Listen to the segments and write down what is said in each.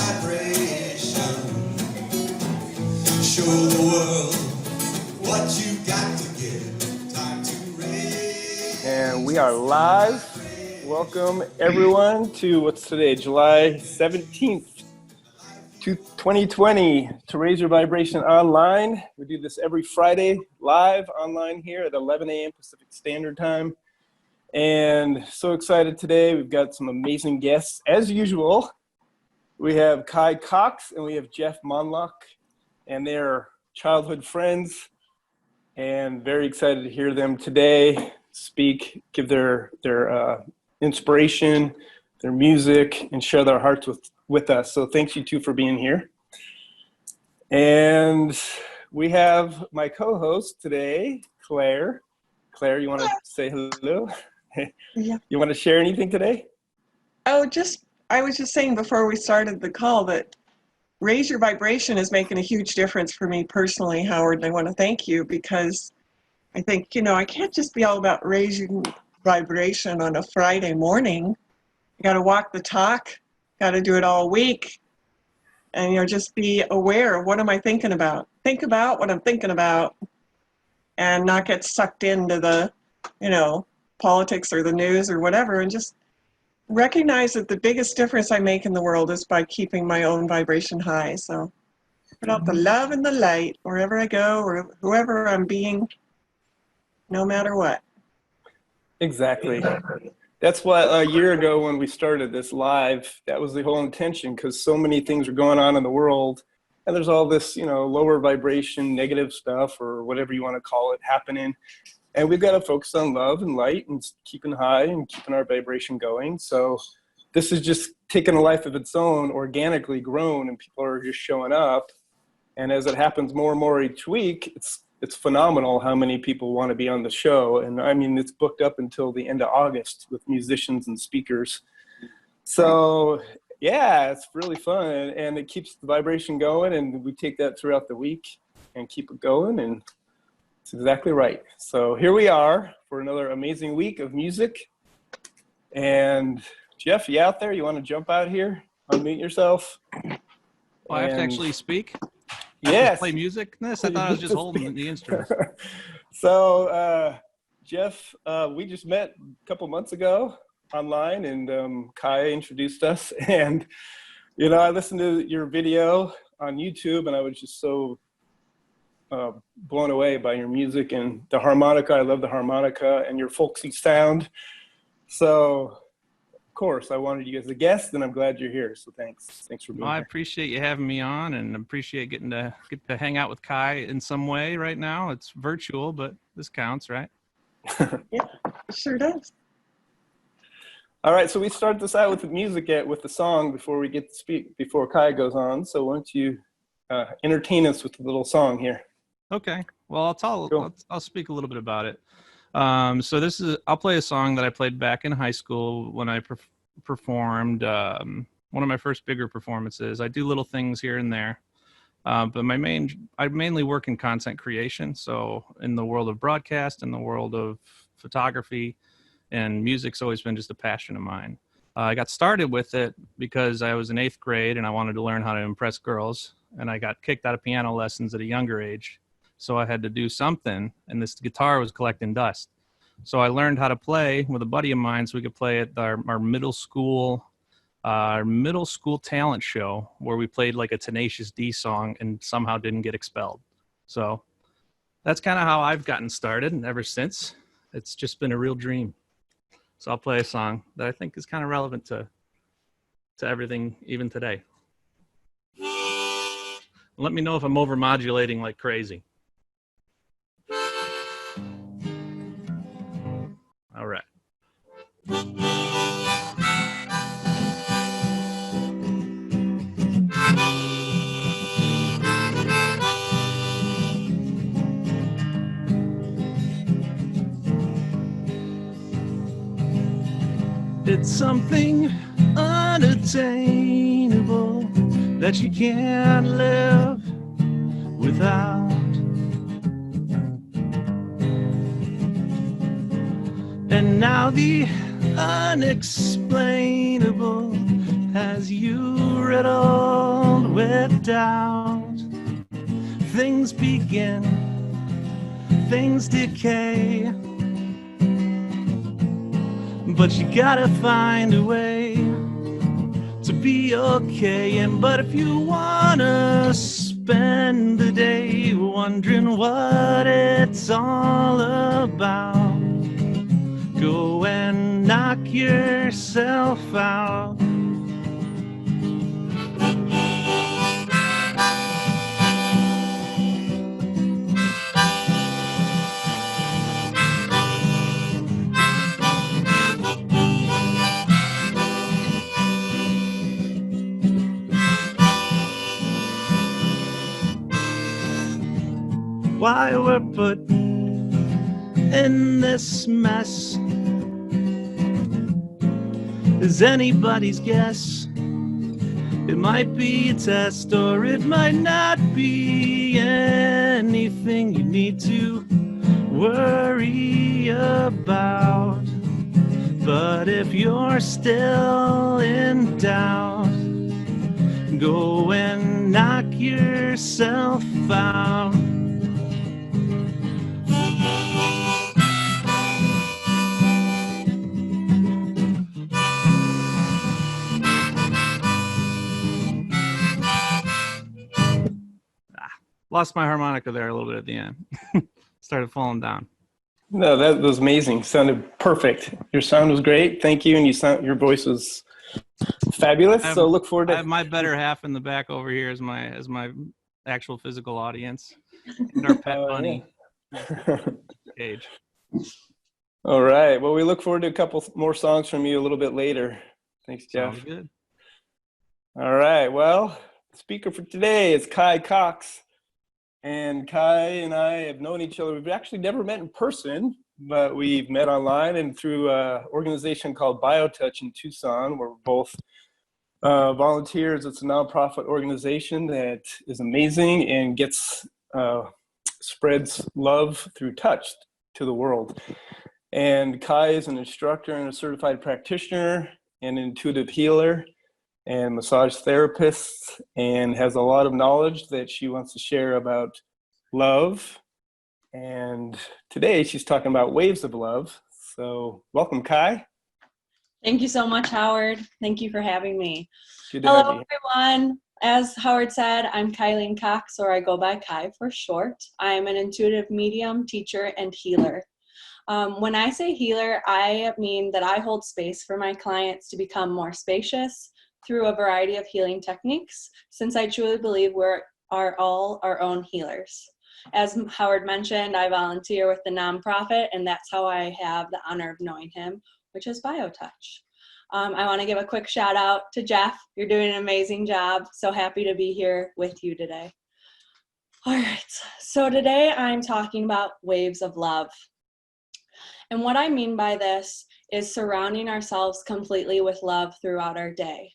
vibration. Show the world what you got to give. Time to raise. And we are live. Welcome everyone to what's today, July 17th, 2020, to Raise Your Vibration Online. We do this every Friday live online here at 11 a.m. Pacific Standard Time. And so excited today. We've got some amazing guests. As usual, we have Kai Cox and we have Jeff Mondlock, and they're childhood friends, and very excited to hear them today speak, give their inspiration, their music, and share their hearts with us. So thanks you two for being here. And we have my co-host today, Claire. Claire, you want to say hello? Yeah. You want to share anything today? I was just saying before we started the call that Raise Your Vibration is making a huge difference for me personally, Howard, and I want to thank you because I think, I can't just be all about raising vibration on a Friday morning. You got to walk the talk, got to do it all week, and just be aware of what am I thinking about. Think about what I'm thinking about and not get sucked into the, politics or the news or whatever, and just recognize that the biggest difference I make in the world is by keeping my own vibration high. So put out the love and the light wherever I go or whoever I'm being, no matter what. Exactly. That's what a year ago when we started this live, that was the whole intention, because so many things are going on in the world, and there's all this, lower vibration, negative stuff, or whatever you want to call it, happening. And we've got to focus on love and light and keeping high and keeping our vibration going. So this is just taking a life of its own, organically grown, and people are just showing up. And as it happens more and more each week, it's phenomenal how many people want to be on the show. And I mean, it's booked up until the end of August with musicians and speakers. So yeah, it's really fun, and it keeps the vibration going, and we take that throughout the week and keep it going, and it's exactly right. So here we are for another amazing week of music. And Jeff, you out there? You want to jump out here? Unmute yourself. I have to actually speak? Yes. Play music? I thought I was just holding the instruments. So, Jeff, we just met a couple months ago online, and Kai introduced us. And, I listened to your video on YouTube, and I was just so blown away by your music and the harmonica. I love the harmonica and your folksy sound. So, of course, I wanted you as a guest, and I'm glad you're here. So thanks for being here. I appreciate you having me on, and appreciate getting to hang out with Kai in some way right now. It's virtual, but this counts, right? Yeah, it sure does. All right, so we start this out with the music, with the song before we get to speak, before Kai goes on. So why don't you entertain us with a little song here? Okay. Well, I'll speak a little bit about it. So I'll play a song that I played back in high school when I performed one of my first bigger performances. I do little things here and there, but I mainly work in content creation. So in the world of broadcast, in the world of photography, and music's always been just a passion of mine. I got started with it because I was in 8th grade and I wanted to learn how to impress girls, and I got kicked out of piano lessons at a younger age. So I had to do something, and this guitar was collecting dust. So I learned how to play with a buddy of mine so we could play at our middle school talent show, where we played like a Tenacious D song and somehow didn't get expelled. So that's kind of how I've gotten started, and ever since, it's just been a real dream. So I'll play a song that I think is kind of relevant to everything, even today. Let me know if I'm over-modulating like crazy. All right. It's something unattainable that you can't live without. And now the unexplainable as you riddled with doubt. Things begin, things decay, but you gotta find a way to be okay. And but if you wanna spend the day wondering what it's all about, go and knock yourself out. Why we're put in this mess is anybody's guess. It might be a test, or it might not be anything you need to worry about. But if you're still in doubt, go and knock yourself out. Lost my harmonica there a little bit at the end. Started falling down. No, that was amazing. Sounded perfect. Your sound was great. Thank you. And your voice was fabulous. So look forward to. I have my better half in the back over here as my actual physical audience, and our pet bunny, Cage. All right. Well, we look forward to a couple more songs from you a little bit later. Thanks, Jeff. Sounds good. All right. Well, the speaker for today is Kai Cox. And Kai and I have known each other. We've actually never met in person, but we've met online and through an organization called BioTouch in Tucson. We're both volunteers. It's a nonprofit organization that is amazing and spreads love through touch to the world. And Kai is an instructor and a certified practitioner and intuitive healer and massage therapist, and has a lot of knowledge that she wants to share about love. And today she's talking about waves of love. So welcome, Kai. Thank you so much, Howard. Thank you for having me. Good to have Hello, you. everyone. As Howard said, I'm Kylene Cox, or I go by Kai for short. I'm an intuitive medium, teacher, and healer. When I say healer, I mean that I hold space for my clients to become more spacious through a variety of healing techniques, since I truly believe we are all our own healers. As Howard mentioned, I volunteer with the nonprofit, and that's how I have the honor of knowing him, which is BioTouch. I want to give a quick shout out to Jeff. You're doing an amazing job. So happy to be here with you today. All right, so today I'm talking about waves of love. And what I mean by this is surrounding ourselves completely with love throughout our day.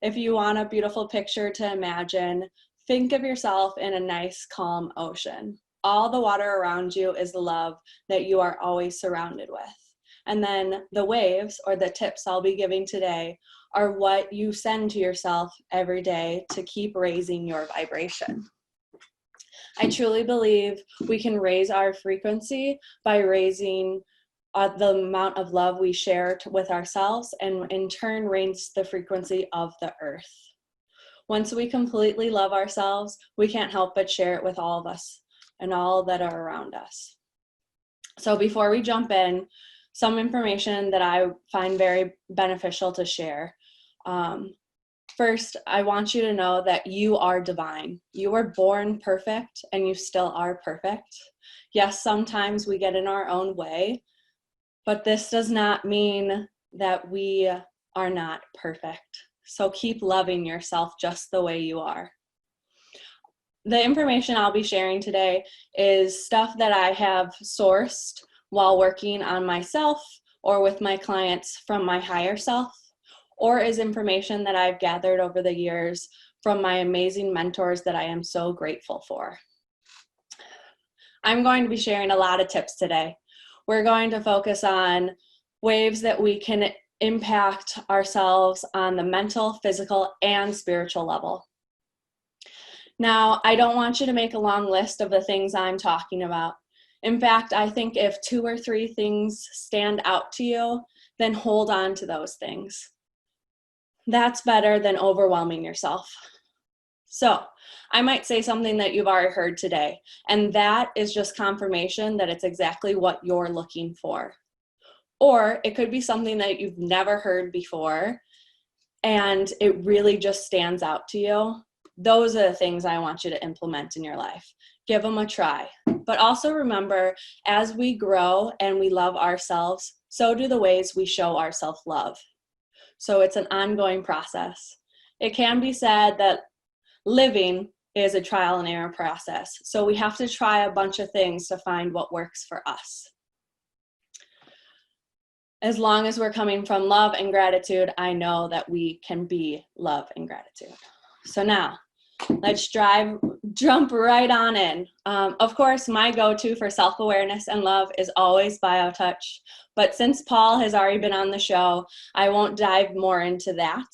If you want a beautiful picture to imagine, think of yourself in a nice, calm ocean. All the water around you is love that you are always surrounded with. And then the waves, or the tips I'll be giving today, are what you send to yourself every day to keep raising your vibration. I truly believe we can raise our frequency by raising the amount of love we share with ourselves, and in turn raise the frequency of the earth. Once we completely love ourselves, we can't help but share it with all of us and all that are around us. So before we jump in, some information that I find very beneficial to share. First, I want you to know that you are divine. You were born perfect, and you still are perfect. Yes, sometimes we get in our own way, but this does not mean that we are not perfect. So keep loving yourself just the way you are. The information I'll be sharing today is stuff that I have sourced while working on myself or with my clients from my higher self, or is information that I've gathered over the years from my amazing mentors that I am so grateful for. I'm going to be sharing a lot of tips today. We're going to focus on waves that we can impact ourselves on the mental, physical, and spiritual level. Now, I don't want you to make a long list of the things I'm talking about. In fact, I think if 2 or 3 things stand out to you, then hold on to those things. That's better than overwhelming yourself. So, I might say something that you've already heard today, and that is just confirmation that it's exactly what you're looking for. Or it could be something that you've never heard before, and it really just stands out to you. Those are the things I want you to implement in your life. Give them a try. But also remember, as we grow and we love ourselves, so do the ways we show our self-love. So it's an ongoing process. It can be said that living is a trial and error process. So we have to try a bunch of things to find what works for us. As long as we're coming from love and gratitude, I know that we can be love and gratitude. So now, let's jump right on in. Of course, my go-to for self-awareness and love is always BioTouch. But since Paul has already been on the show, I won't dive more into that.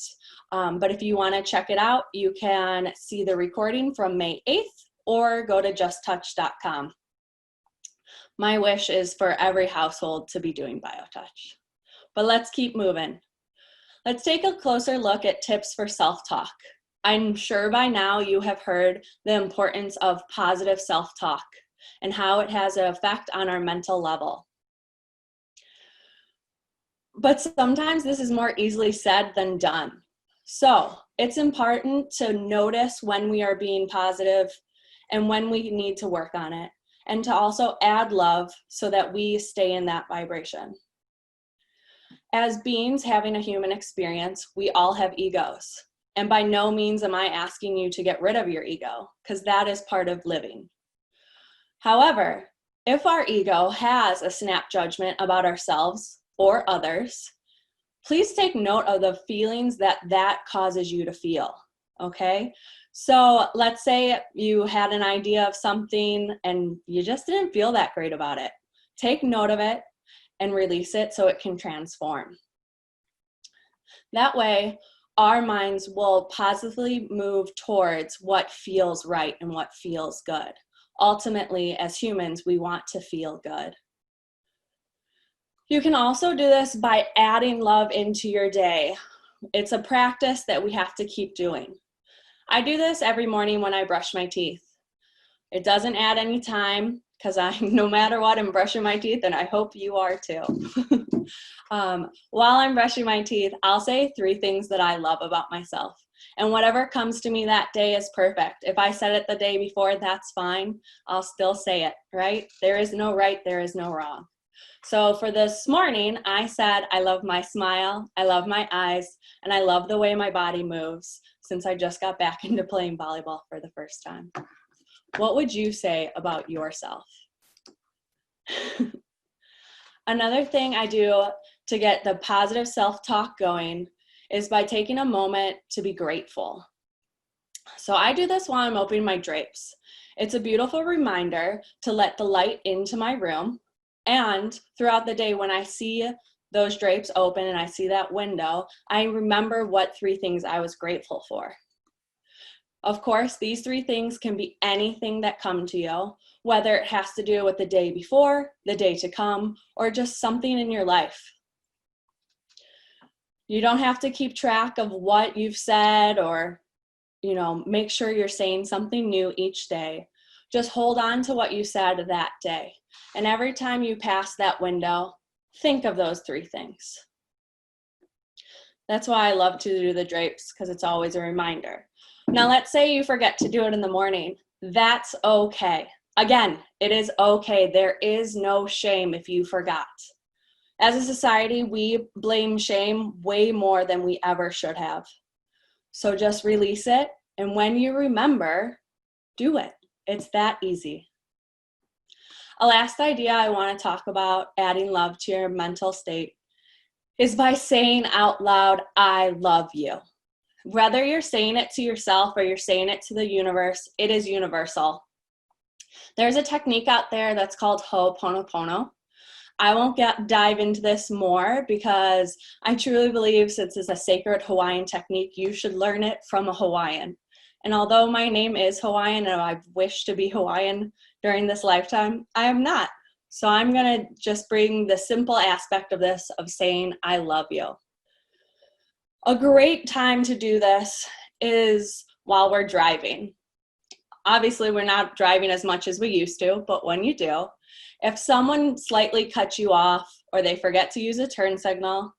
But if you want to check it out, you can see the recording from May 8th or go to justtouch.com. My wish is for every household to be doing BioTouch. But let's keep moving. Let's take a closer look at tips for self-talk. I'm sure by now you have heard the importance of positive self-talk and how it has an effect on our mental level. But sometimes this is more easily said than done. So it's important to notice when we are being positive and when we need to work on it, and to also add love so that we stay in that vibration. As beings having a human experience, we all have egos. And by no means am I asking you to get rid of your ego, because that is part of living. However, if our ego has a snap judgment about ourselves or others, please take note of the feelings that causes you to feel, okay? So let's say you had an idea of something and you just didn't feel that great about it. Take note of it and release it so it can transform. That way, our minds will positively move towards what feels right and what feels good. Ultimately, as humans, we want to feel good. You can also do this by adding love into your day. It's a practice that we have to keep doing. I do this every morning when I brush my teeth. It doesn't add any time, because no matter what, I'm brushing my teeth, and I hope you are too. While I'm brushing my teeth, I'll say 3 things that I love about myself. And whatever comes to me that day is perfect. If I said it the day before, that's fine. I'll still say it, right? There is no right, there is no wrong. So for this morning, I said, I love my smile, I love my eyes, and I love the way my body moves, since I just got back into playing volleyball for the first time. What would you say about yourself? Another thing I do to get the positive self-talk going is by taking a moment to be grateful. So I do this while I'm opening my drapes. It's a beautiful reminder to let the light into my room, and throughout the day when I see those drapes open and I see that window, I remember what 3 things I was grateful for. Of course, these 3 things can be anything that come to you, whether it has to do with the day before, the day to come, or just something in your life. You don't have to keep track of what you've said or, make sure you're saying something new each day. Just hold on to what you said that day. And every time you pass that window, think of those 3 things. That's why I love to do the drapes, because it's always a reminder. Now, let's say you forget to do it in the morning. That's okay. Again, it is okay. There is no shame if you forgot. As a society, we blame shame way more than we ever should have. So just release it, and when you remember, do it. It's that easy. A last idea I want to talk about adding love to your mental state is by saying out loud, I love you. Whether you're saying it to yourself or you're saying it to the universe, it is universal. There's a technique out there that's called Ho'oponopono. I won't dive into this more because I truly believe since it's a sacred Hawaiian technique, you should learn it from a Hawaiian. And although my name is Hawaiian and I've wished to be Hawaiian during this lifetime, I am not. So I'm going to just bring the simple aspect of this of saying, I love you. A great time to do this is while we're driving. Obviously, we're not driving as much as we used to, but when you do, if someone slightly cuts you off or they forget to use a turn signal,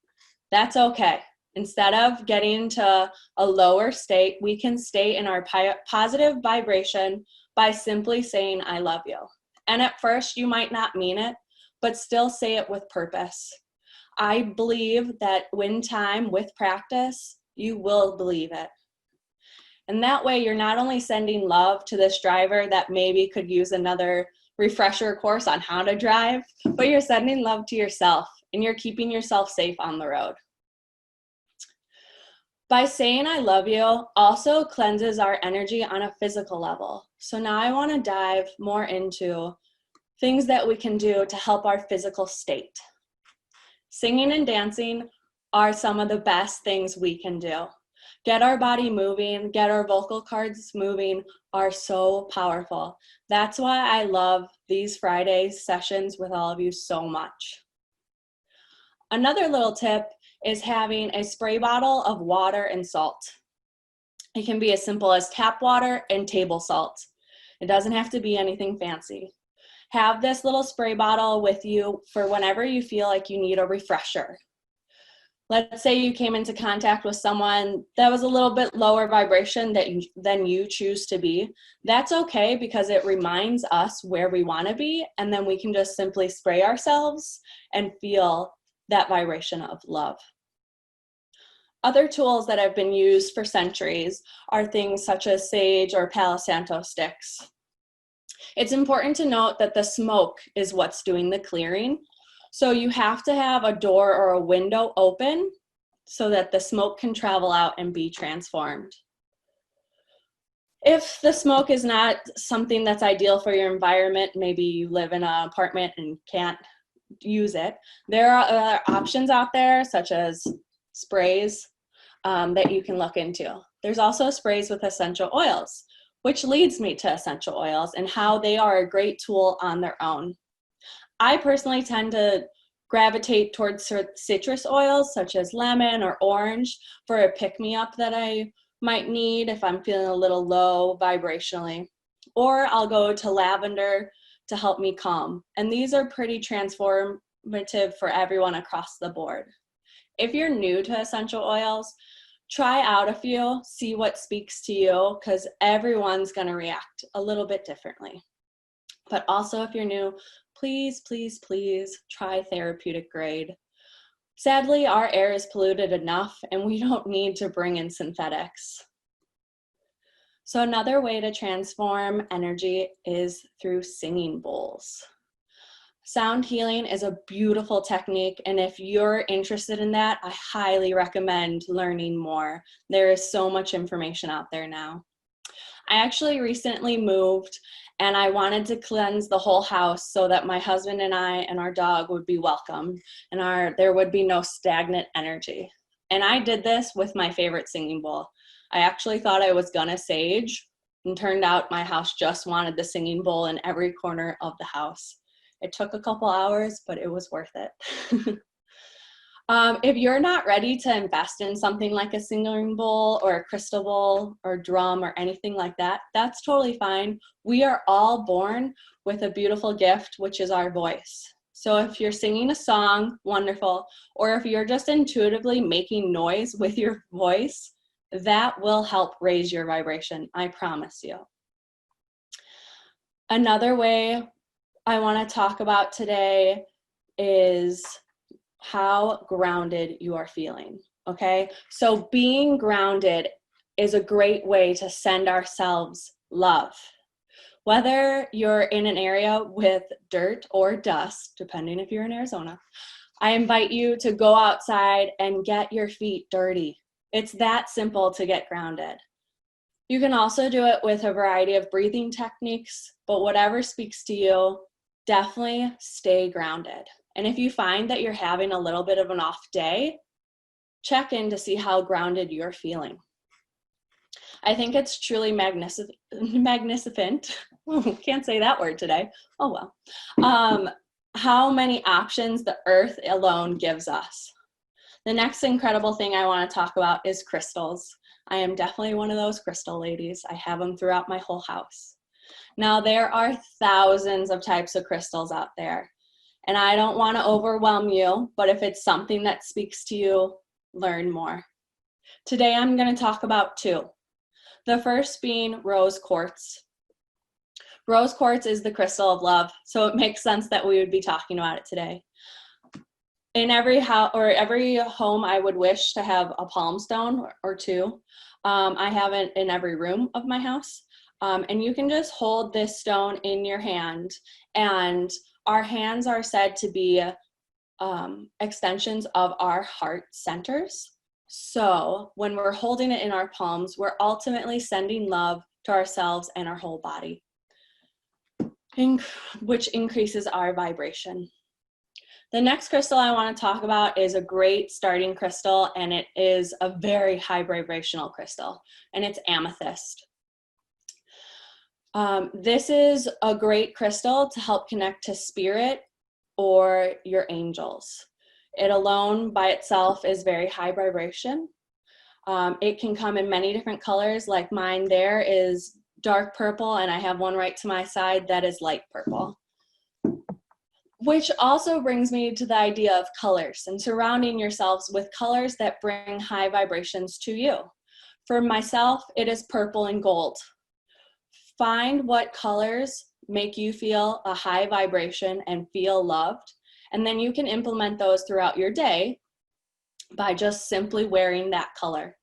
that's okay. Instead of getting into a lower state, we can stay in our positive vibration by simply saying, I love you. And at first, you might not mean it, but still say it with purpose. I believe that in time, with practice, you will believe it. And that way, you're not only sending love to this driver that maybe could use another refresher course on how to drive, but you're sending love to yourself and you're keeping yourself safe on the road. By saying I love you also cleanses our energy on a physical level. So now I want to dive more into things that we can do to help our physical state. Singing and dancing are some of the best things we can do. Get our body moving, get our vocal cords moving are so powerful. That's why I love these Friday sessions with all of you so much. Another little tip is having a spray bottle of water and salt. It can be as simple as tap water and table salt. It doesn't have to be anything fancy. Have this little spray bottle with you for whenever you feel like you need a refresher. Let's say you came into contact with someone that was a little bit lower vibration than you choose to be. That's okay because it reminds us where we want to be, and then we can just simply spray ourselves and feel that vibration of love. Other tools that have been used for centuries are things such as sage or Palo Santo sticks. It's important to note that the smoke is what's doing the clearing. So you have to have a door or a window open so that the smoke can travel out and be transformed. If the smoke is not something that's ideal for your environment, maybe you live in an apartment and can't use it, there are options out there such as sprays that you can look into. There's also sprays with essential oils, which leads me to essential oils and how they are a great tool on their own. I personally tend to gravitate towards citrus oils such as lemon or orange for a pick-me-up that I might need if I'm feeling a little low vibrationally. Or I'll go to lavender to help me calm. And these are pretty transformative for everyone across the board. If you're new to essential oils, try out a few, see what speaks to you, because everyone's going to react a little bit differently. But also if you're new, please, please, please try therapeutic grade. Sadly, our air is polluted enough and we don't need to bring in synthetics. So another way to transform energy is through singing bowls. Sound healing is a beautiful technique, and if you're interested in that, I highly recommend learning more. There is so much information out there now. I actually recently moved and I wanted to cleanse the whole house so that my husband and I and our dog would be welcome and there would be no stagnant energy. And I did this with my favorite singing bowl. I actually thought I was gonna sage, and turned out my house just wanted the singing bowl in every corner of the house. It took a couple hours, but it was worth it. If you're not ready to invest in something like a singing bowl or a crystal bowl or drum or anything like that, that's totally fine. We are all born with a beautiful gift, which is our voice. So if you're singing a song, wonderful. Or if you're just intuitively making noise with your voice, that will help raise your vibration, I promise you. Another way I want to talk about today is how grounded you are feeling, okay? So being grounded is a great way to send ourselves love. Whether you're in an area with dirt or dust, depending if you're in Arizona, I invite you to go outside and get your feet dirty. It's that simple to get grounded. You can also do it with a variety of breathing techniques, but whatever speaks to you, definitely stay grounded. And if you find that you're having a little bit of an off day, check in to see how grounded you're feeling. I think it's truly magnificent. Can't say that word today. Oh well. How many options the earth alone gives us. The next incredible thing I want to talk about is crystals. I am definitely one of those crystal ladies. I have them throughout my whole house. Now, there are thousands of types of crystals out there, and I don't want to overwhelm you, but if it's something that speaks to you, learn more. Today, I'm going to talk about two. The first being rose quartz. Rose quartz is the crystal of love, so it makes sense that we would be talking about it today. In every house or every home, I would wish to have a palm stone or two. I have it in every room of my house. And you can just hold this stone in your hand, and our hands are said to be extensions of our heart centers. So when we're holding it in our palms, we're ultimately sending love to ourselves and our whole body, which increases our vibration. The next crystal I want to talk about is a great starting crystal, and it is a very high vibrational crystal, and it's amethyst. This is a great crystal to help connect to spirit or your angels. It alone by itself is very high vibration. It can come in many different colors, like mine there is dark purple, and I have one right to my side that is light purple. Which also brings me to the idea of colors and surrounding yourselves with colors that bring high vibrations to you. For myself, it is purple and gold. Find what colors make you feel a high vibration and feel loved, and then you can implement those throughout your day by just simply wearing that color.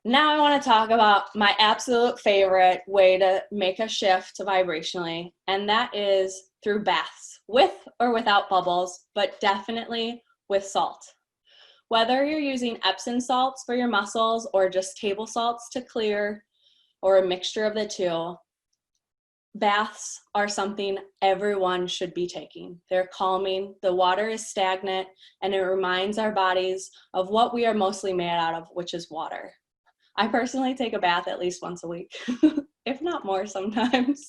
Now I want to talk about my absolute favorite way to make a shift vibrationally, and that is through baths, with or without bubbles, but definitely with salt. Whether you're using Epsom salts for your muscles or just table salts to clear, or a mixture of the two, baths are something everyone should be taking. They're calming, the water is stagnant, and it reminds our bodies of what we are mostly made out of, which is water. I personally take a bath at least once a week, if not more sometimes.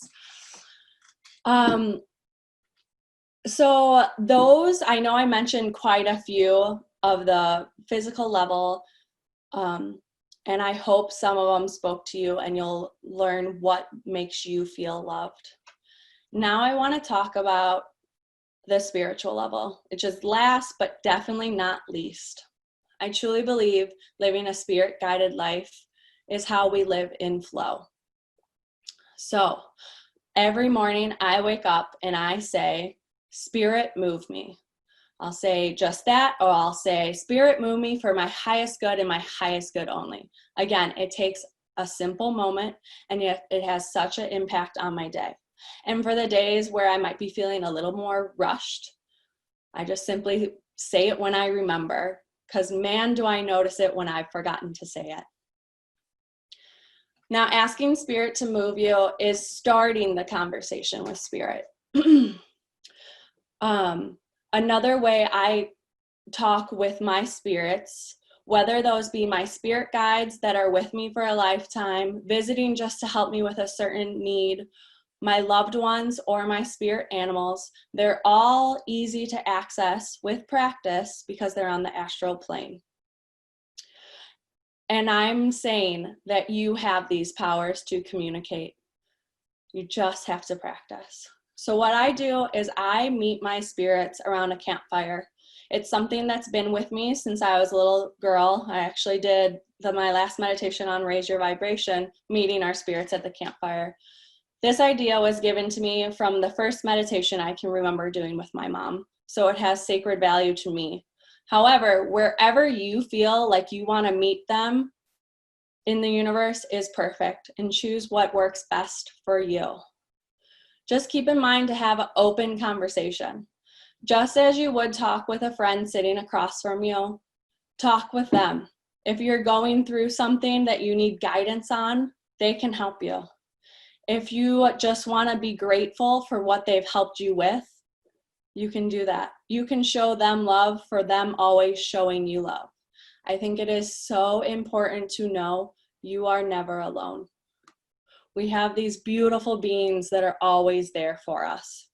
So those, I know I mentioned quite a few of the physical level, and I hope some of them spoke to you and you'll learn what makes you feel loved. Now I want to talk about the spiritual level, which is last but definitely not least. I truly believe living a spirit-guided life is how we live in flow. So every morning I wake up and I say, Spirit, move me. I'll say just that, or I'll say, Spirit, move me for my highest good and my highest good only. Again, it takes a simple moment, and yet it has such an impact on my day. And for the days where I might be feeling a little more rushed, I just simply say it when I remember, because man, do I notice it when I've forgotten to say it. Now, asking Spirit to move you is starting the conversation with Spirit. Another way I talk with my spirits, whether those be my spirit guides that are with me for a lifetime, visiting just to help me with a certain need, my loved ones, or my spirit animals, they're all easy to access with practice because they're on the astral plane. And I'm saying that you have these powers to communicate. You just have to practice. So what I do is I meet my spirits around a campfire. It's something that's been with me since I was a little girl. I actually did my last meditation on Raise Your Vibration, meeting our spirits at the campfire. This idea was given to me from the first meditation I can remember doing with my mom, so it has sacred value to me. However, wherever you feel like you want to meet them in the universe is perfect, and choose what works best for you. Just keep in mind to have an open conversation. Just as you would talk with a friend sitting across from you, talk with them. If you're going through something that you need guidance on, they can help you. If you just want to be grateful for what they've helped you with, You can do that. You can show them love for them always showing you love. I think it is so important to know you are never alone. We have these beautiful beings that are always there for us.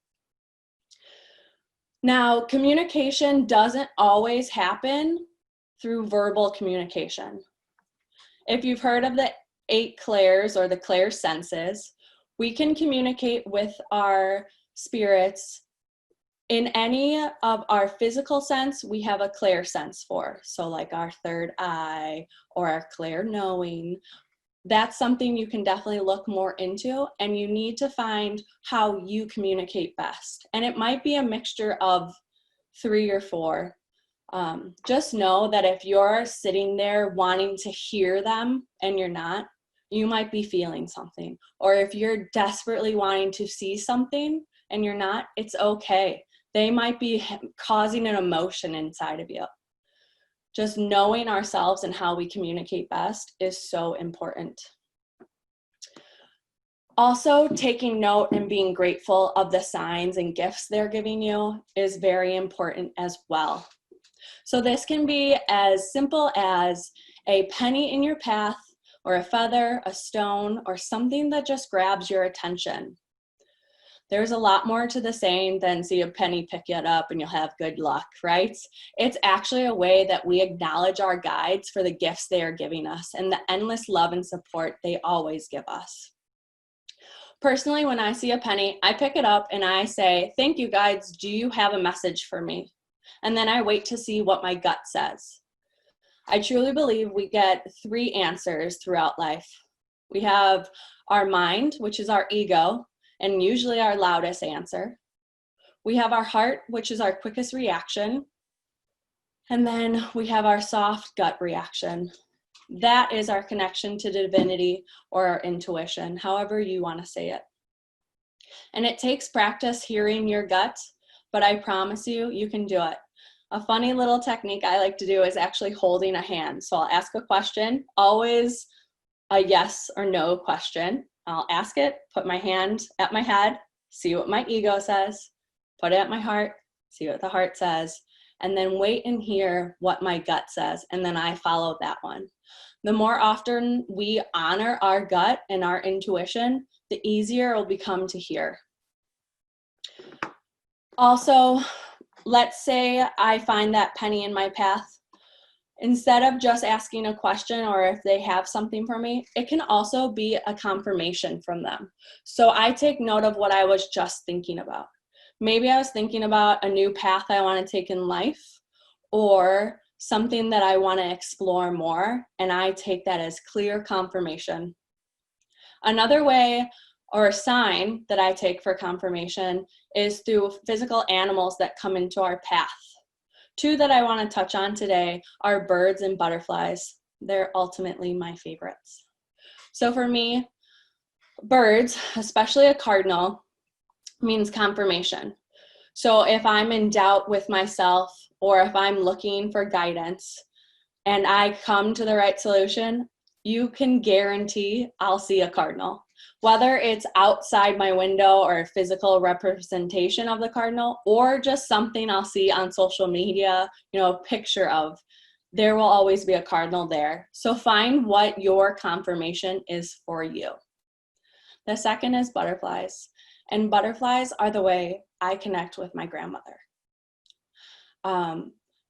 Now, communication doesn't always happen through verbal communication. If you've heard of the 8 clairs or the clair senses, we can communicate with our spirits in any of our physical sense. We have a clair sense for, so like our third eye or our clair knowing. That's something you can definitely look more into, and you need to find how you communicate best. And it might be a mixture of 3 or 4. Just know that if you're sitting there wanting to hear them and you're not, you might be feeling something. Or if you're desperately wanting to see something and you're not, it's okay. They might be causing an emotion inside of you. Just knowing ourselves and how we communicate best is so important. Also, taking note and being grateful of the signs and gifts they're giving you is very important as well. So this can be as simple as a penny in your path, or a feather, a stone, or something that just grabs your attention. There's a lot more to the saying than see a penny pick it up and you'll have good luck, right? It's actually a way that we acknowledge our guides for the gifts they are giving us and the endless love and support they always give us. Personally, when I see a penny, I pick it up and I say, "Thank you, guides. Do you have a message for me?" And then I wait to see what my gut says. I truly believe we get 3 answers throughout life. We have our mind, which is our ego, and usually our loudest answer. We have our heart, which is our quickest reaction. And then we have our soft gut reaction. That is our connection to divinity or our intuition, however you want to say it. And it takes practice hearing your gut, but I promise you, you can do it. A funny little technique I like to do is actually holding a hand. So I'll ask a question, always a yes or no question. I'll ask it, put my hand at my head, see what my ego says, put it at my heart, see what the heart says, and then wait and hear what my gut says, and then I follow that one. The more often we honor our gut and our intuition, the easier it will become to hear. Also, let's say I find that penny in my path. Instead of just asking a question or if they have something for me, it can also be a confirmation from them. So I take note of what I was just thinking about. Maybe I was thinking about a new path I want to take in life, or something that I want to explore more, and I take that as clear confirmation. Another way or a sign that I take for confirmation is through physical animals that come into our path. 2 that I want to touch on today are birds and butterflies. They're ultimately my favorites. So for me, birds, especially a cardinal, means confirmation. So if I'm in doubt with myself, or if I'm looking for guidance and I come to the right solution, you can guarantee I'll see a cardinal. Whether it's outside my window or a physical representation of the cardinal, or just something I'll see on social media, a picture of, there will always be a cardinal there. So find what your confirmation is for you. The second is butterflies. And butterflies are the way I connect with my grandmother.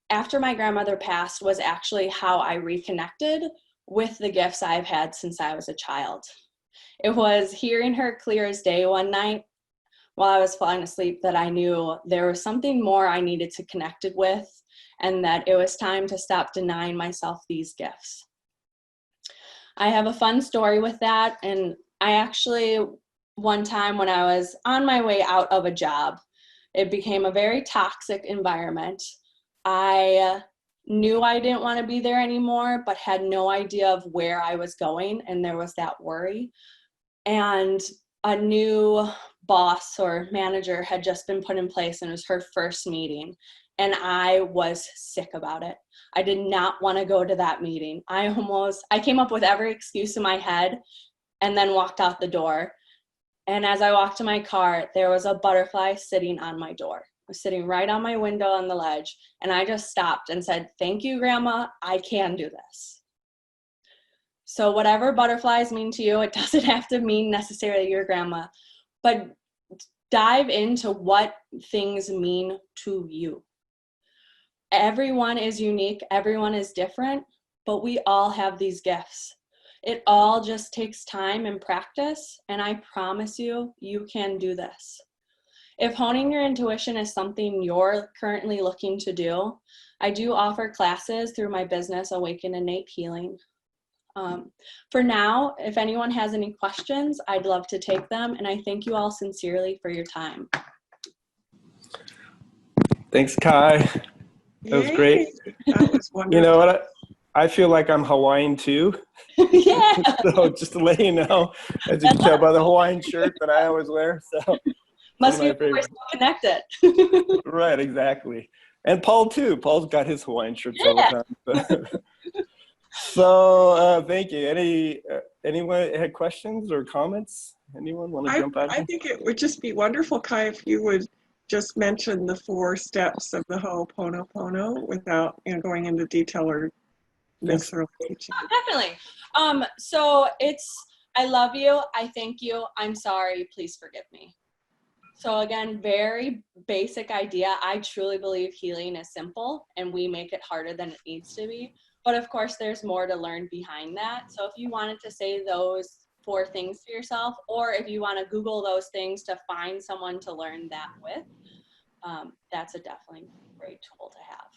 After my grandmother passed was actually how I reconnected with the gifts I've had since I was a child. It was hearing her clear as day one night while I was falling asleep that I knew there was something more I needed to connect it with, and that it was time to stop denying myself these gifts. I have a fun story with that, and I actually, one time when I was on my way out of a job, it became a very toxic environment. I knew I didn't want to be there anymore, but had no idea of where I was going, and there was that worry. And a new boss or manager had just been put in place, and it was her first meeting, and I was sick about it. I did not want to go to that meeting. I came up with every excuse in my head and then walked out the door. And as I walked to my car, there was a butterfly sitting on my door. was sitting right on my window on the ledge, and I just stopped and said, "Thank you, Grandma. I can do this." So whatever butterflies mean to you, it doesn't have to mean necessarily your grandma, but dive into what things mean to you. Everyone is unique, everyone is different, but we all have these gifts. It all just takes time and practice, and I promise you, you can do this. If honing your intuition is something you're currently looking to do, I do offer classes through my business, Awaken Innate Healing. For now, if anyone has any questions, I'd love to take them, and I thank you all sincerely for your time. Thanks, Kai. That was great. That was wonderful. You know what? I feel like I'm Hawaiian too. Yeah. So just to let you know, as you can tell by the Hawaiian shirt that I always wear. So Must be we're so connected. Right, exactly. And Paul too. Paul's got his Hawaiian shirts all the time. So thank you. Anyone had questions or comments? Anyone want to jump out? I think it would just be wonderful, Kai, if you would just mention the 4 steps of the Ho'oponopono without going into detail or necessarily teaching. Oh, definitely. So it's, I love you, I thank you, I'm sorry, please forgive me. So again, very basic idea. I truly believe healing is simple and we make it harder than it needs to be. But of course, there's more to learn behind that. So if you wanted to say those 4 things to yourself, or if you want to Google those things to find someone to learn that with, that's a definitely great tool to have.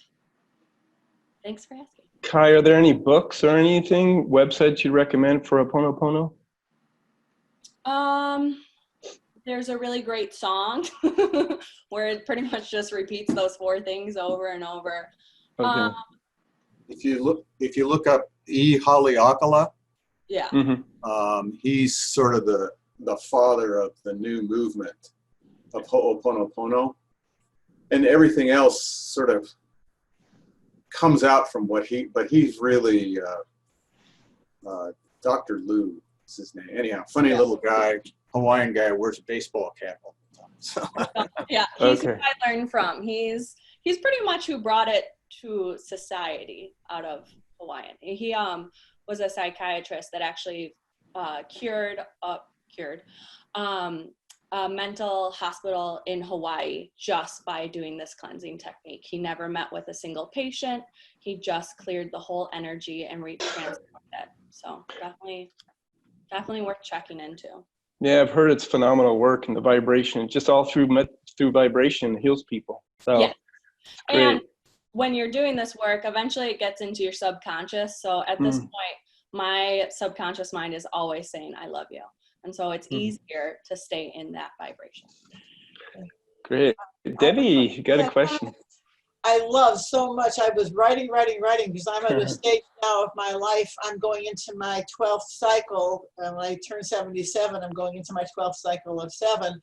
Thanks for asking. Kai, are there any books or anything, websites you recommend for Ho'oponopono? There's a really great song where it pretty much just repeats those 4 things over and over. Okay. If you look up E. Haleakala, Yeah. Mm-hmm. He's sort of the father of the new movement of Ho'oponopono, and everything else sort of comes out from what but he's really Dr. Lou is his name. Anyhow, funny little guy, Hawaiian guy, wears a baseball cap all the time. So. Yeah, he's who I learned from. He's pretty much who brought it to society out of Hawaiian. He was a psychiatrist that actually cured a mental hospital in Hawaii just by doing this cleansing technique. He never met with a single patient. He just cleared the whole energy and transformed it. So definitely worth checking into. Yeah, I've heard it's phenomenal work, and the vibration, just all through vibration, heals people. So yeah. Great. And when you're doing this work, eventually it gets into your subconscious. So at this point, my subconscious mind is always saying, I love you. And so it's easier to stay in that vibration. Great. Debbie, you got a question? I love so much. I was writing because I'm at a stage now of my life. I'm going into my 12th cycle. When I turn 77, I'm going into my 12th cycle of 7.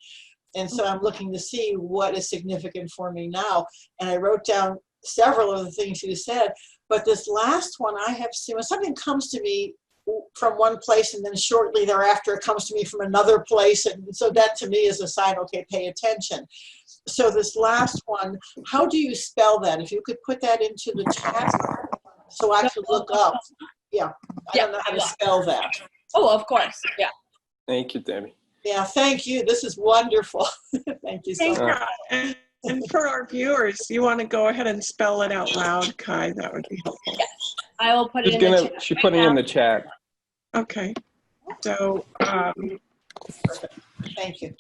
And so I'm looking to see what is significant for me now. And I wrote down several of the things you said. But this last one I have seen, when something comes to me from one place and then shortly thereafter it comes to me from another place. And so that to me is a sign, okay, pay attention. So this last one, how do you spell that? If you could put that into the chat so I could look up. Yeah, I don't know how to spell that. Oh, of course, yeah. Thank you, Debbie. Yeah, thank you. This is wonderful. Thank you so much. And for our viewers, you want to go ahead and spell it out loud, Kai? That would be helpful. Yes, I will put it in the chat. She put it in the chat. Okay. So, Thank you.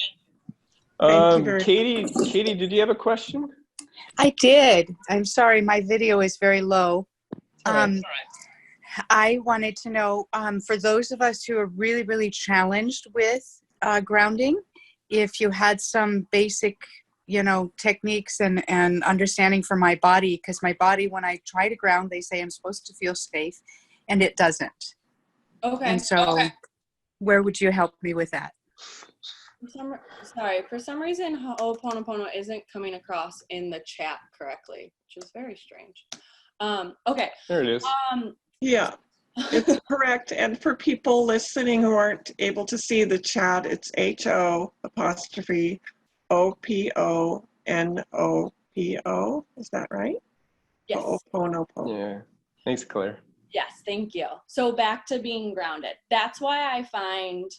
Katie, did you have a question? I did. I'm sorry, my video is very low. I wanted to know, for those of us who are really, really challenged with grounding, if you had some basic, techniques and understanding for my body, because my body, when I try to ground, they say I'm supposed to feel safe, and it doesn't. Okay. And so where would you help me with that? For some reason, Ho'oponopono isn't coming across in the chat correctly, which is very strange. Okay. There it is. yeah, it's correct. And for people listening who aren't able to see the chat, it's HO''OPONO Ho'oponopono. Is that right? Yes. Ho'oponopono. Yeah. Thanks, Claire. Yes, thank you. So back to being grounded. That's why I find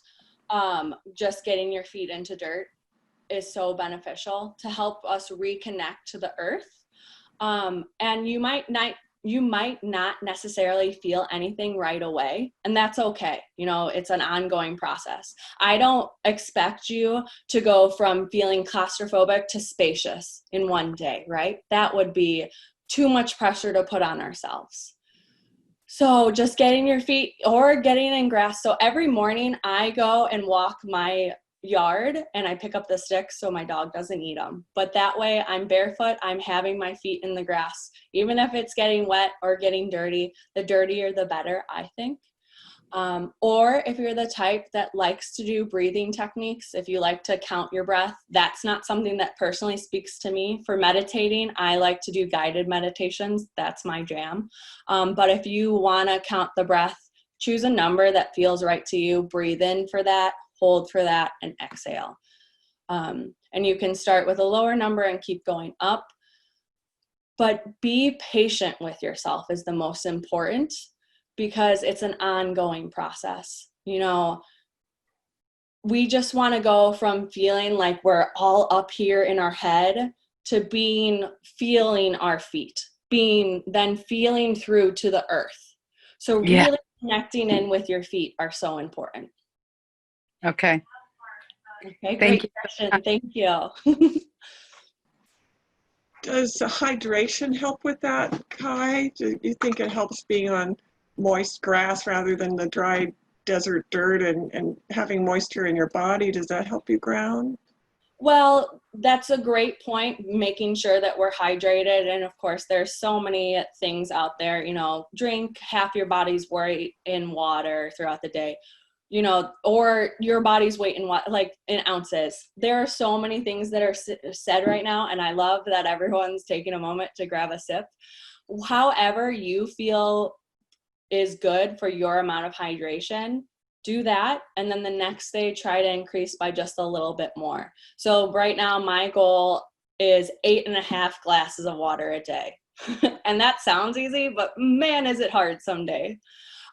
just getting your feet into dirt is so beneficial to help us reconnect to the earth. And you might not necessarily feel anything right away, and that's okay. You know, it's an ongoing process. I don't expect you to go from feeling claustrophobic to spacious in one day, right? That would be too much pressure to put on ourselves. So just getting your feet or getting in grass. So every morning I go and walk my yard and I pick up the sticks so my dog doesn't eat them. But that way I'm barefoot, I'm having my feet in the grass. Even if it's getting wet or getting dirty, the dirtier the better, I think. Or if you're the type that likes to do breathing techniques, if you like to count your breath, that's not something that personally speaks to me. For meditating, I like to do guided meditations. That's my jam. But if you want to count the breath, choose a number that feels right to you. Breathe in for that, hold for that, and exhale. And you can start with a lower number and keep going up. But be patient with yourself is the most important, because it's an ongoing process. You know, we just want to go from feeling like we're all up here in our head to feeling our feet, then feeling through to the earth. So really connecting in with your feet are so important. Okay. Okay, Thank great you. question. Thank you. Does hydration help with that, Kai? Do you think it helps being on moist grass rather than the dry desert dirt and having moisture in your body? Does that help you ground? Well, that's a great point, making sure that we're hydrated. And of course, there's so many things out there, you know, drink half your body's weight in water throughout the day, you know, or your body's weight in what, like in ounces. There are so many things that are said right now, and I love that everyone's taking a moment to grab a sip. However you feel is good for your amount of hydration, do that, and then the next day try to increase by just a little bit more. So right now my goal is 8.5 glasses of water a day. And that sounds easy, but man, is it hard someday.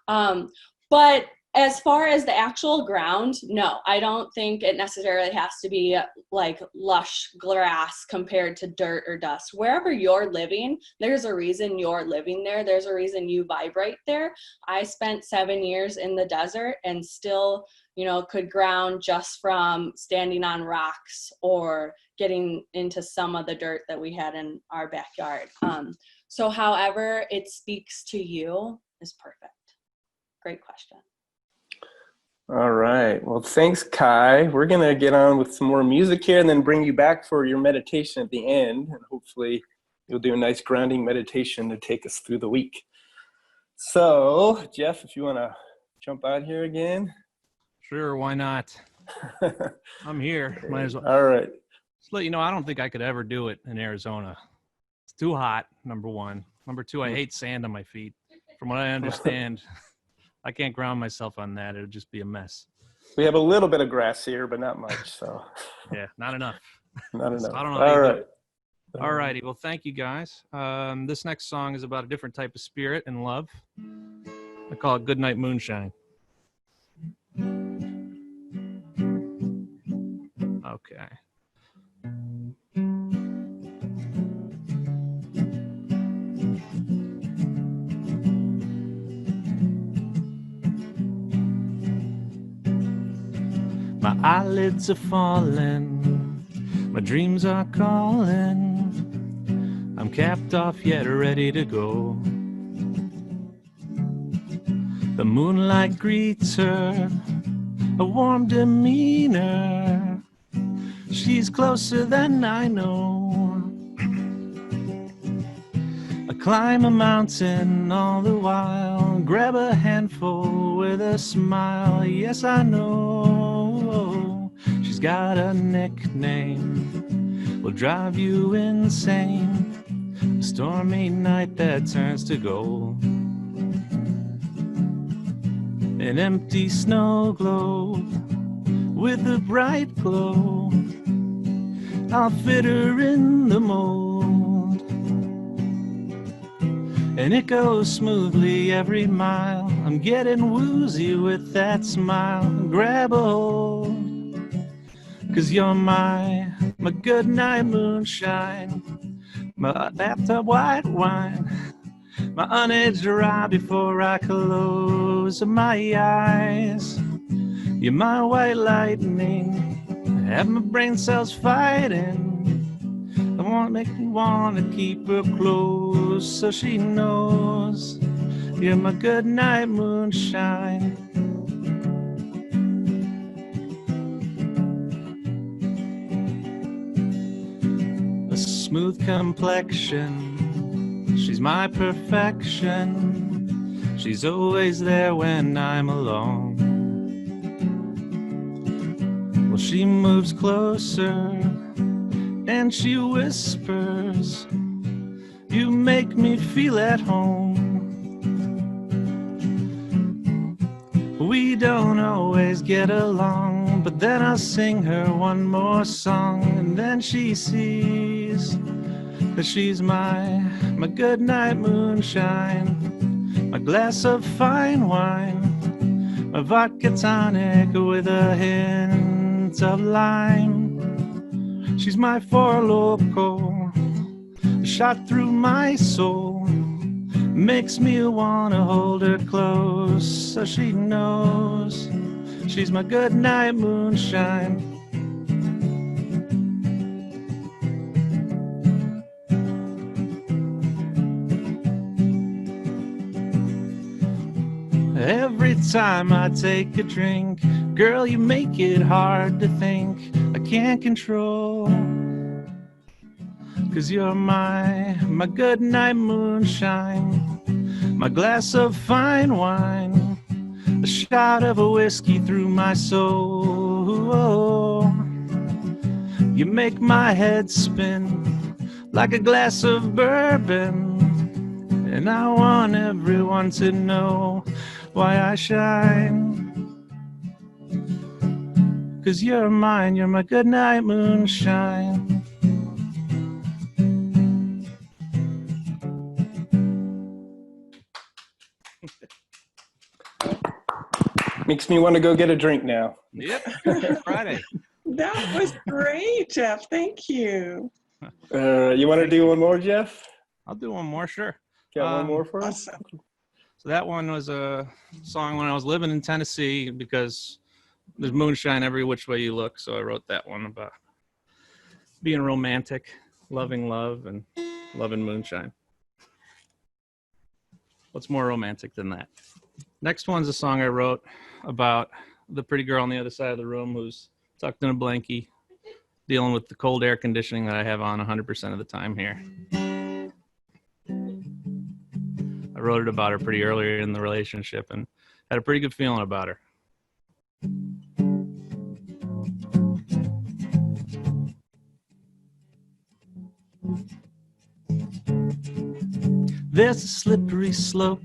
But as far as the actual ground, no, I don't think it necessarily has to be like lush grass compared to dirt or dust. Wherever you're living, there's a reason you're living there. There's a reason you vibrate there. I spent 7 years in the desert and still, you know, could ground just from standing on rocks or getting into some of the dirt that we had in our backyard. So however it speaks to you is perfect. Great question. All right. Well, thanks, Kai. We're going to get on with some more music here and then bring you back for your meditation at the end. And hopefully you'll do a nice grounding meditation to take us through the week. So, Jeff, if you want to jump out here again. Sure, why not? I'm here. Might as well. All right. Just let you know, I don't think I could ever do it in Arizona. It's too hot, number one. Number two, I hate sand on my feet. From what I understand, I can't ground myself on that. It would just be a mess. We have a little bit of grass here, but not much. So Yeah, not enough. not enough. I don't know how you do right. it. All righty. Well, thank you, guys. This next song is about a different type of spirit and love. I call it Goodnight Moonshine. Okay. My eyelids are falling, my dreams are calling. I'm capped off yet ready to go. The moonlight greets her, a warm demeanor. She's closer than I know. I climb a mountain all the while, grab a handful with a smile. Yes, I know she's got a nickname, will drive you insane. A stormy night that turns to gold. An empty snow globe with a bright glow. I'll fit her in the mold. And it goes smoothly every mile. I'm getting woozy with that smile. Grab a hold, 'cause you're my good night moonshine, my bathtub white wine, my unaged rye before I close my eyes. You're my white lightning, have my brain cells fighting. I want to make me want to keep her close so she knows you're my good night moonshine. A smooth complexion, she's my perfection. She's always there when I'm alone. Well, she moves closer and she whispers, you make me feel at home. We don't always get along, but then I'll sing her one more song, and then she sees that she's my good night moonshine, my glass of fine wine, my vodka tonic with a hint of lime. She's my Four Loko, shot through my soul, makes me wanna hold her close so she knows she's my good night moonshine. Every time I take a drink, girl, you make it hard to think. I can't control, 'cause you're my good night moonshine, my glass of fine wine, a shot of a whiskey through my soul. You make my head spin like a glass of bourbon, and I want everyone to know why I shine. 'Cause you're mine, you're my good night moonshine. Makes me want to go get a drink now. Yep, Friday. That was great, Jeff. Thank you. You want to do one more, Jeff? I'll do one more, sure. Got one more for us? Awesome. So that one was a song when I was living in Tennessee, because there's moonshine every which way you look. So I wrote that one about being romantic, loving love, and loving moonshine. What's more romantic than that? Next one's a song I wrote about the pretty girl on the other side of the room who's tucked in a blankie, dealing with the cold air conditioning that I have on 100% of the time here. I wrote it about her pretty early in the relationship and had a pretty good feeling about her. There's a slippery slope.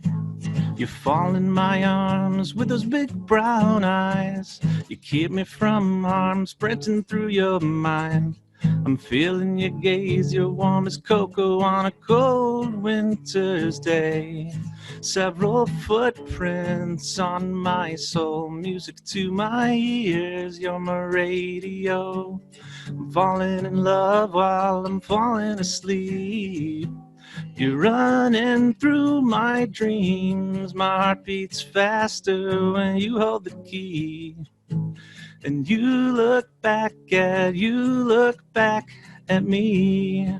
You fall in my arms with those big brown eyes. You keep me from harm, sprinting through your mind. I'm feeling your gaze, you're warm as cocoa on a cold winter's day. Several footprints on my soul, music to my ears, you're my radio. I'm falling in love while I'm falling asleep. You're running through my dreams, my heart beats faster when you hold the key. And you look back at me.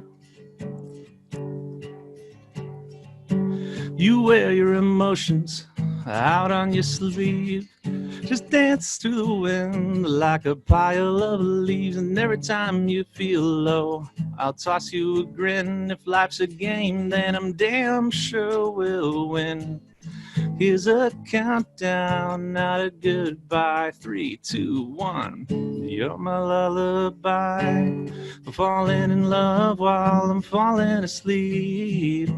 You wear your emotions out on your sleeve. Just dance through the wind like a pile of leaves. And every time you feel low, I'll toss you a grin. If life's a game, then I'm damn sure we'll win. Here's a countdown, not a goodbye. 3, 2, 1. You're my lullaby. I'm falling in love while I'm falling asleep.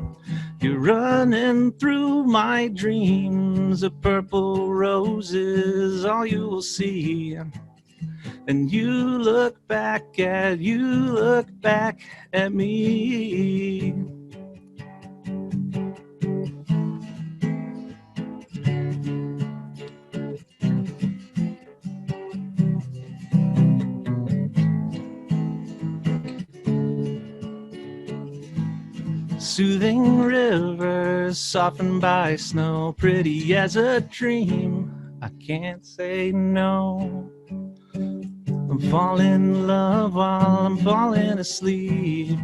You're running through my dreams. The purple roses, all you will see. And you look back at me. Soothing rivers softened by snow, pretty as a dream. I can't say no. I'm falling in love while I'm falling asleep.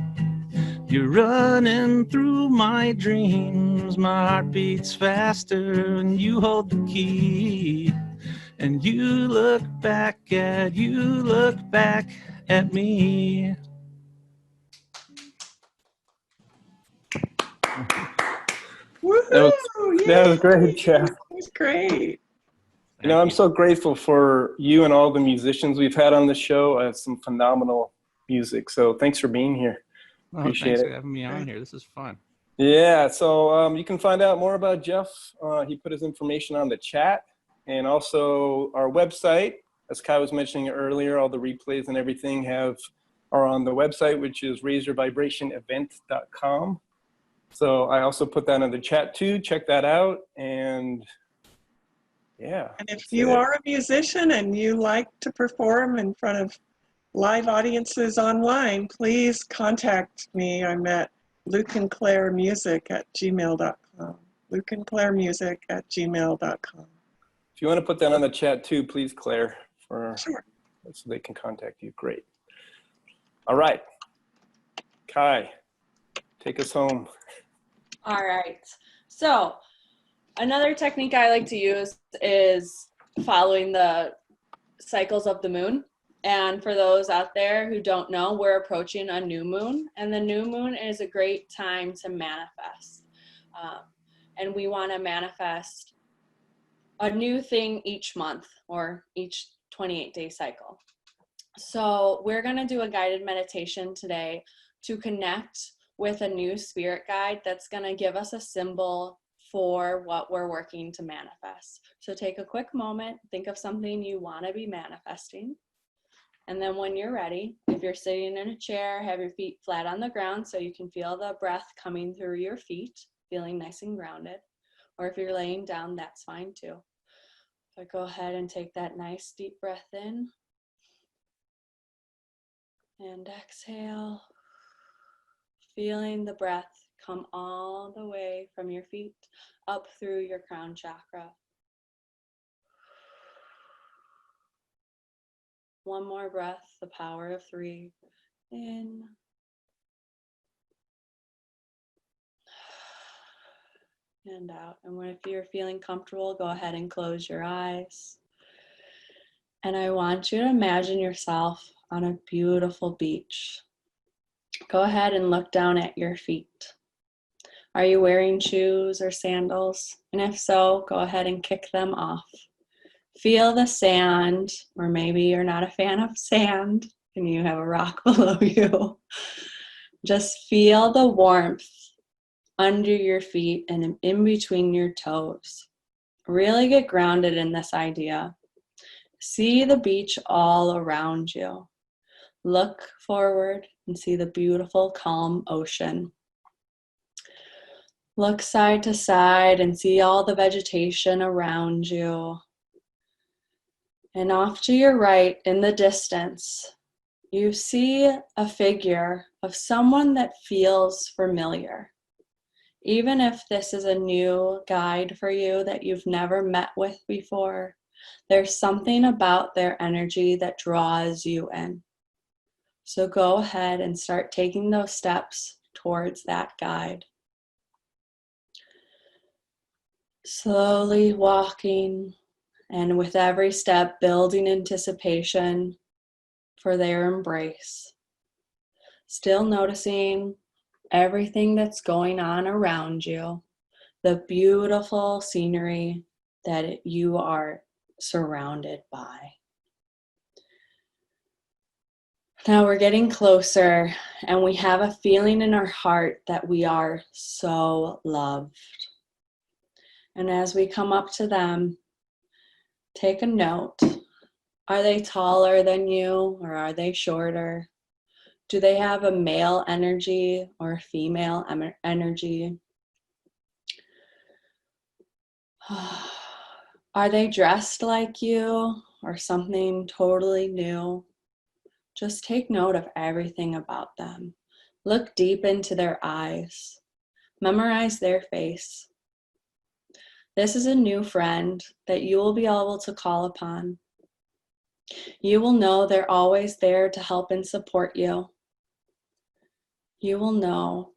You're running through my dreams. My heart beats faster and you hold the key. And you look back at me. Woohoo! That was Yay! great, Jeff. That was great. You know, I'm so grateful for you and all the musicians we've had on the show. Some phenomenal music. So thanks for being here. Appreciate Thanks it. for having me on here. This is fun. Yeah, so you can find out more about Jeff. He put his information on the chat, and also our website. As Kai was mentioning earlier, all the replays and everything are on the website, which is raiseyourvibrationevent.com. So I also put that in the chat too. Check that out. And yeah. And if you are a musician and you like to perform in front of live audiences online, please contact me. I'm at lukeandclairemusic@gmail.com. lukeandclairemusic@gmail.com. If you want to put that on the chat too, please, Claire, Sure. so they can contact you. Great. All right. Kai, take us home. All right. So another technique I like to use is following the cycles of the moon. And for those out there who don't know, we're approaching a new moon, and the new moon is a great time to manifest. And we want to manifest a new thing each month or each 28-day cycle. So we're going to do a guided meditation today to connect with a new spirit guide that's going to give us a symbol for what we're working to manifest. So take a quick moment, think of something you want to be manifesting. And then when you're ready, if you're sitting in a chair, have your feet flat on the ground so you can feel the breath coming through your feet, feeling nice and grounded. Or if you're laying down, that's fine too. But go ahead and take that nice deep breath in. And exhale, feeling the breath come all the way from your feet up through your crown chakra. One more breath, the power of 3. In. And out. And if you're feeling comfortable, go ahead and close your eyes. And I want you to imagine yourself on a beautiful beach. Go ahead and look down at your feet. Are you wearing shoes or sandals? And if so, go ahead and kick them off. Feel the sand, or maybe you're not a fan of sand and you have a rock below you. Just feel the warmth under your feet and in between your toes. Really get grounded in this idea. See the beach all around you. Look forward and see the beautiful, calm ocean. Look side to side and see all the vegetation around you. And off to your right, in the distance, you see a figure of someone that feels familiar. Even if this is a new guide for you that you've never met with before, there's something about their energy that draws you in. So go ahead and start taking those steps towards that guide. Slowly walking, and with every step building anticipation for their embrace. Still noticing everything that's going on around you, the beautiful scenery that you are surrounded by. Now we're getting closer, and we have a feeling in our heart that we are so loved. And as we come up to them, take a note Are they taller than you or are they shorter? Do they have a male energy or a female energy? Are they dressed like you or something totally new? Just take note of everything about them. Look deep into their eyes. Memorize their face. This is a new friend that you will be able to call upon. You will know they're always there to help and support you. You will know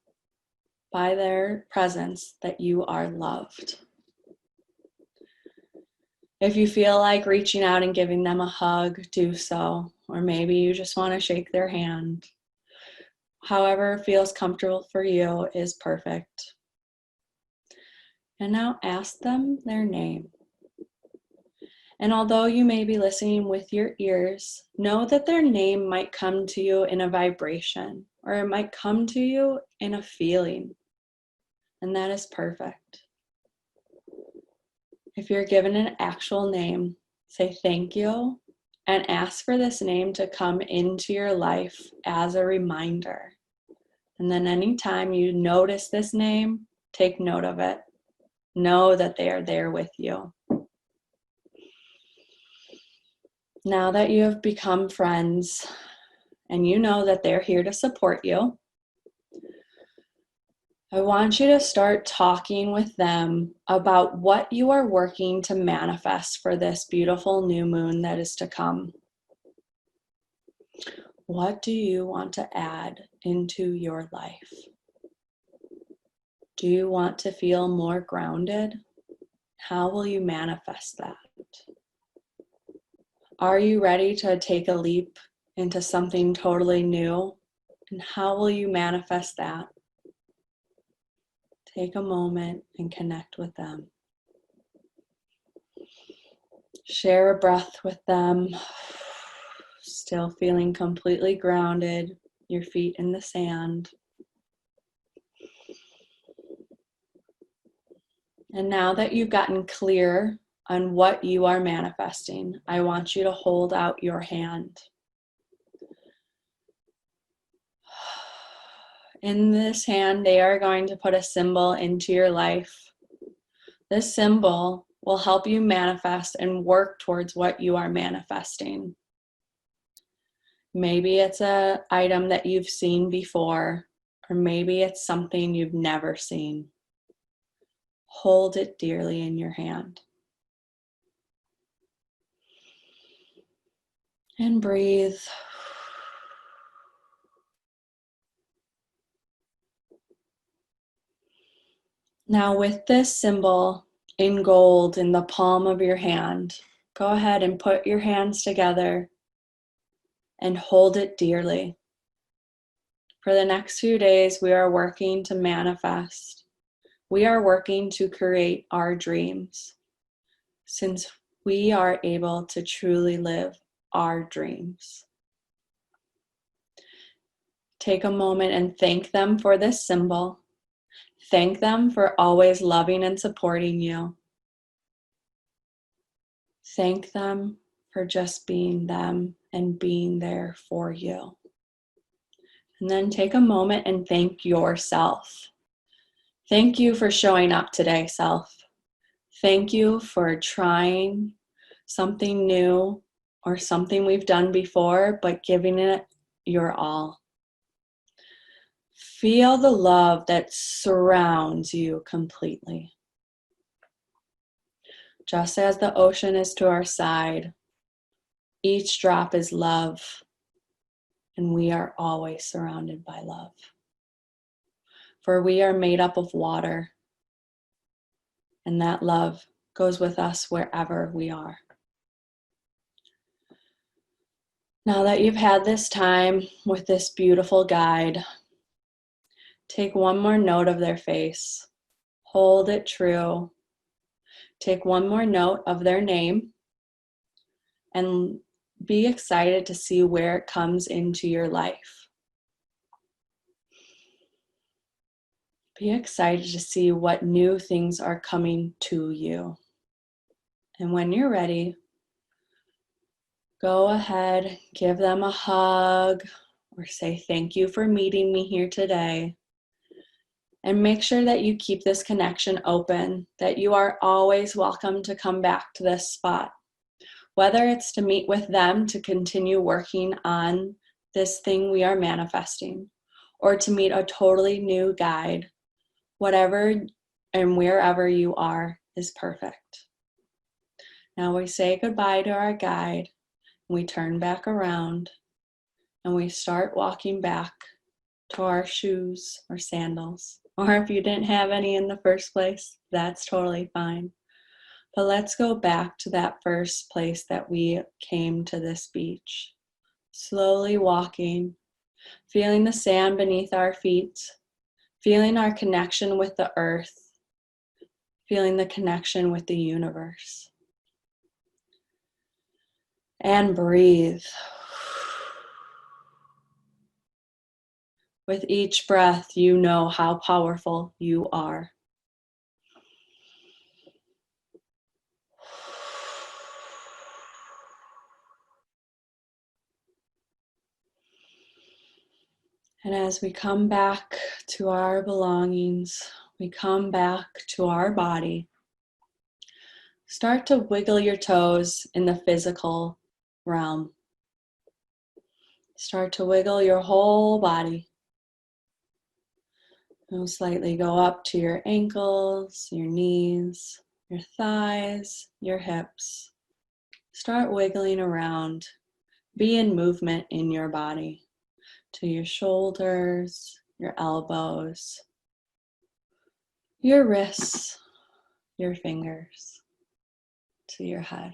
by their presence that you are loved. If you feel like reaching out and giving them a hug, do so. Or maybe you just want to shake their hand. However feels comfortable for you is perfect. And now ask them their name. And although you may be listening with your ears, know that their name might come to you in a vibration, or it might come to you in a feeling. And that is perfect. If you're given an actual name, say thank you and ask for this name to come into your life as a reminder. And then anytime you notice this name, take note of it. Know that they are there with you. Now that you have become friends and you know that they're here to support you, I want you to start talking with them about what you are working to manifest for this beautiful new moon that is to come. What do you want to add into your life? Do you want to feel more grounded? How will you manifest that? Are you ready to take a leap into something totally new? And how will you manifest that? Take a moment and connect with them. Share a breath with them. Still feeling completely grounded, your feet in the sand. And now that you've gotten clear on what you are manifesting, I want you to hold out your hand. In this hand, they are going to put a symbol into your life. This symbol will help you manifest and work towards what you are manifesting. Maybe it's an item that you've seen before, or maybe it's something you've never seen. Hold it dearly in your hand. And breathe. Now with this symbol in gold in the palm of your hand, go ahead and put your hands together and hold it dearly. For the next few days, we are working to manifest. We are working to create our dreams, since we are able to truly live our dreams. Take a moment and thank them for this symbol. Thank them for always loving and supporting you. Thank them for just being them and being there for you. And then take a moment and thank yourself. Thank you for showing up today, self. Thank you for trying something new or something we've done before, but giving it your all. Feel the love that surrounds you completely. Just as the ocean is to our side, each drop is love, and we are always surrounded by love. For we are made up of water, and that love goes with us wherever we are. Now that you've had this time with this beautiful guide, take one more note of their face. Hold it true. Take one more note of their name and be excited to see where it comes into your life. Be excited to see what new things are coming to you. And when you're ready, go ahead, give them a hug or say thank you for meeting me here today. And make sure that you keep this connection open, that you are always welcome to come back to this spot. Whether it's to meet with them to continue working on this thing we are manifesting, or to meet a totally new guide, whatever and wherever you are is perfect. Now we say goodbye to our guide, we turn back around, and we start walking back to our shoes or sandals. Or if you didn't have any in the first place, that's totally fine. But let's go back to that first place that we came to this beach. Slowly walking, feeling the sand beneath our feet, feeling our connection with the earth, feeling the connection with the universe. And breathe. With each breath, you know how powerful you are. And as we come back to our belongings, we come back to our body. Start to wiggle your toes in the physical realm. Start to wiggle your whole body. You'll slightly go up to your ankles, your knees, your thighs, your hips. Start wiggling around. Be in movement in your body. To your shoulders, your elbows, your wrists, your fingers, to your head.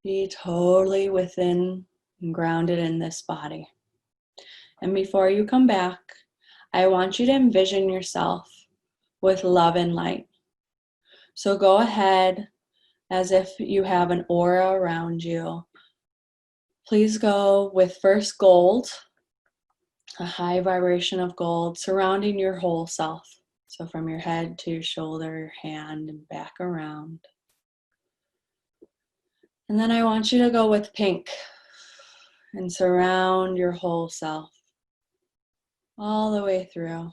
Be totally within and grounded in this body. And before you come back, I want you to envision yourself with love and light. So go ahead as if you have an aura around you. Please go with first gold, a high vibration of gold surrounding your whole self. So from your head to your shoulder, your hand, and back around. And then I want you to go with pink and surround your whole self all the way through.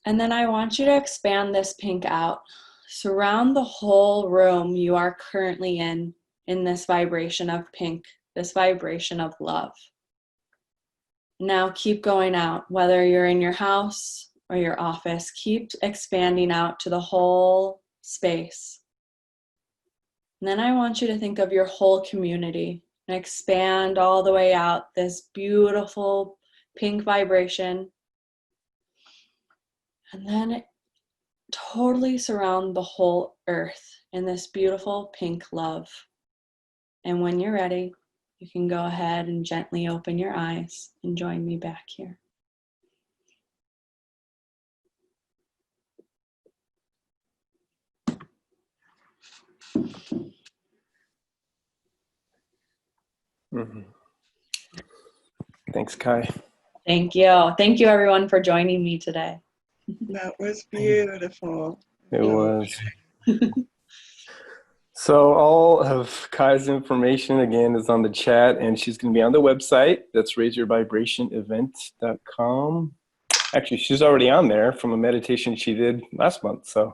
And then I want you to expand this pink out. Surround the whole room you are currently in this vibration of pink, this vibration of love. Now keep going out, whether you're in your house or your office, keep expanding out to the whole space. And then I want you to think of your whole community and expand all the way out this beautiful pink vibration. And then totally surround the whole earth in this beautiful pink love. And when you're ready, you can go ahead and gently open your eyes and join me back here. Mm-hmm. Thanks, Kai. Thank you. Thank you, everyone, for joining me today. That was beautiful. It was. So all of Kai's information, again, is on the chat, and she's going to be on the website. That's raiseyourvibrationevent.com. Actually, she's already on there from a meditation she did last month. So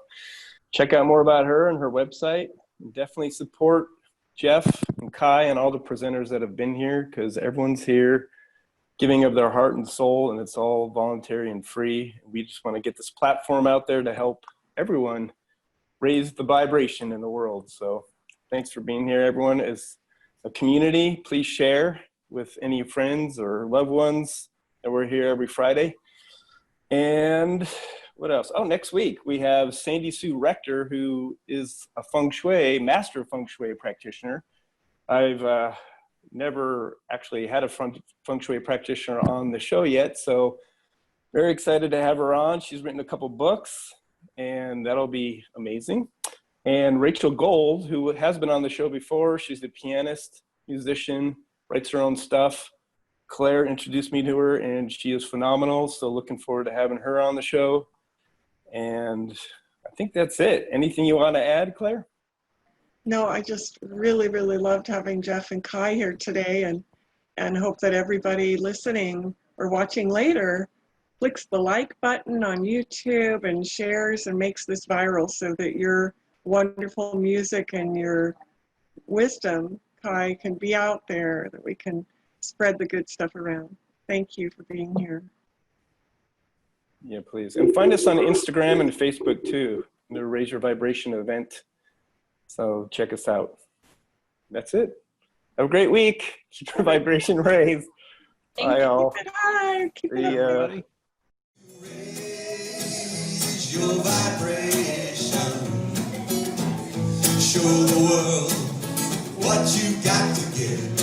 check out more about her and her website. And definitely support Jeff and Kai and all the presenters that have been here, because everyone's here giving of their heart and soul, and it's all voluntary and free. We just want to get this platform out there to help everyone raise the vibration in the world. So thanks for being here, everyone. As a community, please share with any friends or loved ones that we're here every Friday. And what else? Oh, next week we have Sandy Sue Rector, who is a master feng shui practitioner. I've never actually had a feng shui practitioner on the show yet, so very excited to have her on. She's written a couple books, and that'll be amazing. And Rachel Gold, who has been on the show before, she's a pianist, musician, writes her own stuff. Claire introduced me to her, and she is phenomenal, so looking forward to having her on the show. And I think that's it. Anything you want to add, Claire? No, I just really, really loved having Jeff and Kai here today, and hope that everybody listening or watching later clicks the like button on YouTube and shares and makes this viral so that your wonderful music and your wisdom, Kai, can be out there, that we can spread the good stuff around. Thank you for being here. Yeah, please. And find us on Instagram and Facebook too, the Raise Your Vibration event. So check us out. That's it. Have a great week. Keep your vibration raised. Bye, all. Keep it high. Keep it See up. ya. Everybody. Raise your vibration. Show the world what you got to give.